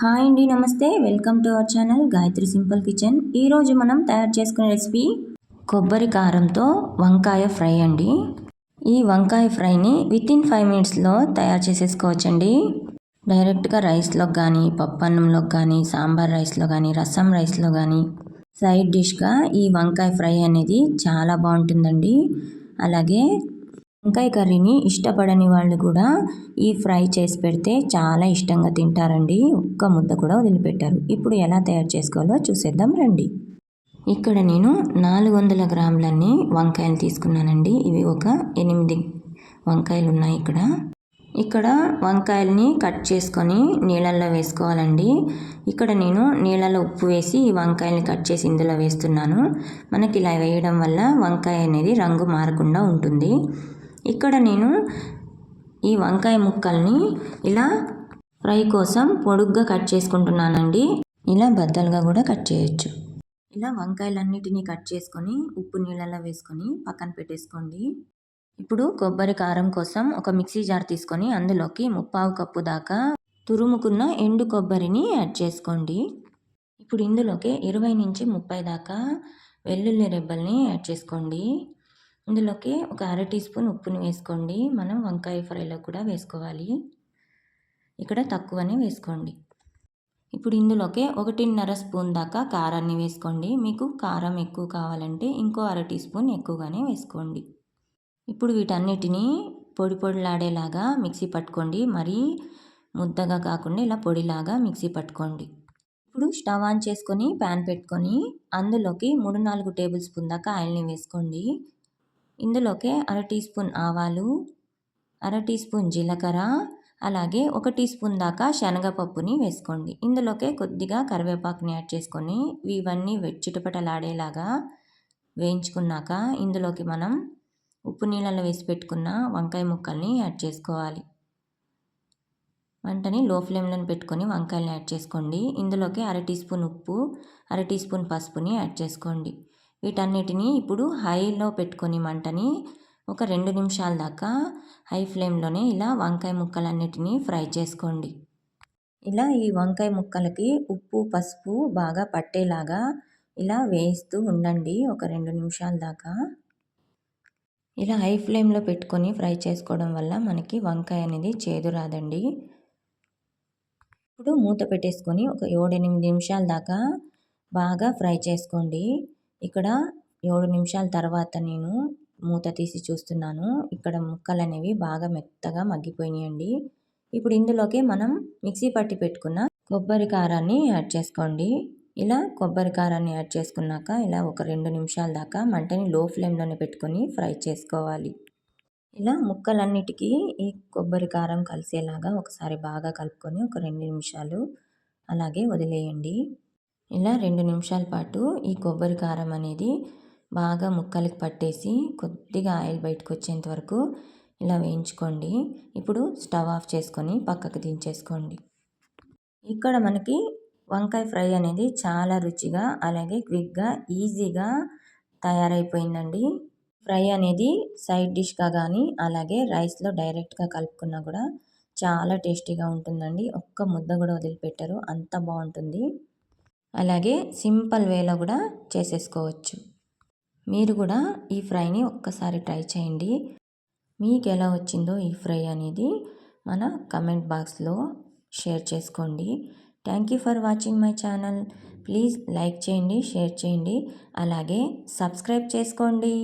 Hi అండి, నమస్తే. Welcome to our channel Gayatri simple kitchen. ఈరోజు మనం తయారు చేసుకునే రెసిపీ కొబ్బరి కారంతో వంకాయ ఫ్రై అండి. ఈ వంకాయ ఫ్రైని వితిన్ 5 మినిట్స్లో తయారు చేసేసుకోవచ్చండి. డైరెక్ట్గా రైస్లోకి కానీ, పప్పు అన్నంలోకి కానీ, సాంబార్ రైస్లో కానీ, రసం రైస్లో కానీ సైడ్ డిష్గా ఈ వంకాయ ఫ్రై అనేది చాలా బాగుంటుందండి. అలాగే వంకాయ కర్రీని ఇష్టపడని వాళ్ళు కూడా ఈ ఫ్రై చేసి పెడితే చాలా ఇష్టంగా తింటారండి. ఒక్క ముద్ద కూడా వదిలిపెట్టారు. ఇప్పుడు ఎలా తయారు చేసుకోవాలో చూసేద్దాం రండి. ఇక్కడ నేను 400 గ్రాములన్నీ వంకాయలు తీసుకున్నానండి. ఇవి ఒక 8 వంకాయలు ఉన్నాయి. ఇక్కడ వంకాయల్ని కట్ చేసుకొని నీళ్ళల్లో వేసుకోవాలండి. ఇక్కడ నేను నీళ్ళలో ఉప్పు వేసి ఈ వంకాయల్ని కట్ చేసి ఇందులో వేస్తున్నాను. మనకి ఇలా వేయడం వల్ల వంకాయ అనేది రంగు మారకుండా ఉంటుంది. ఇక్కడ నేను ఈ వంకాయ ముక్కల్ని ఇలా ఫ్రై కోసం పొడుగ్గా కట్ చేసుకుంటున్నానండి. ఇలా బద్దలుగా కూడా కట్ చేయొచ్చు. ఇలా వంకాయలన్నిటినీ కట్ చేసుకొని ఉప్పు నీళ్ళలో వేసుకొని పక్కన పెట్టేసుకోండి. ఇప్పుడు కొబ్బరి కారం కోసం ఒక మిక్సీ జార్ తీసుకొని అందులోకి 3/4 కప్పు దాకా తురుముకున్న ఎండు కొబ్బరిని యాడ్ చేసుకోండి. ఇప్పుడు ఇందులోకి 20 నుంచి 30 దాకా వెల్లుల్లి రెబ్బల్ని యాడ్ చేసుకోండి. ఇందులోకి ఒక 1/2 టీ స్పూన్ ఉప్పుని వేసుకోండి. మనం వంకాయ ఫ్రైలో కూడా వేసుకోవాలి. ఇక్కడ తక్కువనే వేసుకోండి. ఇప్పుడు ఇందులోకి 1.5 స్పూన్ దాకా కారాన్ని వేసుకోండి. మీకు కారం ఎక్కువ కావాలంటే ఇంకో 1/2 టీ స్పూన్ ఎక్కువగానే వేసుకోండి. ఇప్పుడు వీటన్నిటినీ పొడిలాడేలాగా మిక్సీ పట్టుకోండి. మరీ ముద్దగా కాకుండా ఇలా పొడిలాగా మిక్సీ పట్టుకోండి. ఇప్పుడు స్టవ్ ఆన్ చేసుకొని ప్యాన్ పెట్టుకొని అందులోకి 3-4 టేబుల్ స్పూన్ దాకా ఆయిల్ని వేసుకోండి. ఇందులోకి 1/2 టీ స్పూన్ ఆవాలు, 1/2 టీ స్పూన్ జీలకర్ర, అలాగే 1 టీ స్పూన్ దాకా శనగపప్పుని వేసుకోండి. ఇందులోకి కొద్దిగా కరివేపాకుని యాడ్ చేసుకొని ఇవన్నీ చిటపటలాడేలాగా వేయించుకున్నాక ఇందులోకి మనం ఉప్పు నీళ్ళలో వేసి పెట్టుకున్న వంకాయ ముక్కల్ని యాడ్ చేసుకోవాలి. వంటని లో ఫ్లేమ్లో పెట్టుకొని వంకాయలని యాడ్ చేసుకోండి. ఇందులోకి 1/2 టీ స్పూన్ ఉప్పు, 1/2 టీ స్పూన్ పసుపుని యాడ్ చేసుకోండి. వీటన్నిటిని ఇప్పుడు హైలో పెట్టుకొని మంటని ఒక 2 నిమిషాల దాకా హై ఫ్లేమ్లోనే ఇలా వంకాయ ముక్కలన్నిటినీ ఫ్రై చేసుకోండి. ఇలా ఈ వంకాయ ముక్కలకి ఉప్పు పసుపు బాగా పట్టేలాగా ఇలా వేయిస్తూ ఉండండి ఒక 2 నిమిషాల దాకా. ఇలా హై ఫ్లేమ్లో పెట్టుకొని ఫ్రై చేసుకోవడం వల్ల మనకి వంకాయ అనేది చేదు రాదండి. ఇప్పుడు మూత పెట్టేసుకొని ఒక 7-8 నిమిషాల దాకా బాగా ఫ్రై చేసుకోండి. ఇక్కడ 7 నిమిషాల తర్వాత నేను మూత తీసి చూస్తున్నాను. ఇక్కడ ముక్కలు అనేవి బాగా మెత్తగా మగ్గిపోయినాయండి. ఇప్పుడు ఇందులోకి మనం మిక్సీ పట్టి పెట్టుకున్న కొబ్బరి కారాన్ని యాడ్ చేసుకోండి. ఇలా కొబ్బరి కారాన్ని యాడ్ చేసుకున్నాక ఇలా ఒక 2 నిమిషాల దాకా మంటని లో ఫ్లేమ్లోనే పెట్టుకొని ఫ్రై చేసుకోవాలి. ఇలా ముక్కలన్నిటికీ ఈ కొబ్బరి కారం కలిసేలాగా ఒకసారి బాగా కలుపుకొని ఒక 2 నిమిషాలు అలాగే వదిలేయండి. ఇలా 2 నిమిషాల పాటు ఈ కొబ్బరి కారం అనేది బాగా ముక్కలకి పట్టేసి కొద్దిగా ఆయిల్ బయటకు వచ్చేంత వరకు ఇలా వేయించుకోండి. ఇప్పుడు స్టవ్ ఆఫ్ చేసుకొని పక్కకు దించేసుకోండి. ఇక్కడ మనకి వంకాయ ఫ్రై అనేది చాలా రుచిగా అలాగే క్విక్గా ఈజీగా తయారైపోయిందండి. ఫ్రై అనేది సైడ్ డిష్గా కానీ అలాగే రైస్లో డైరెక్ట్గా కలుపుకున్నా కూడా చాలా టేస్టీగా ఉంటుందండి. ఒక్క ముద్ద కూడా వదిలిపెట్టరు, అంత బాగుంటుంది. అలాగే సింపుల్ వేలో కూడా చేసేసుకోవచ్చు. మీరు కూడా ఈ ఫ్రైని ఒక్కసారి ట్రై చేయండి. మీకు ఎలా వచ్చిందో ఈ ఫ్రై అనేది మన కమెంట్ బాక్స్లో షేర్ చేసుకోండి. Thank you for watching my channel. Please like చేయండి, షేర్ చేయండి, అలాగే సబ్స్క్రైబ్ చేసుకోండి.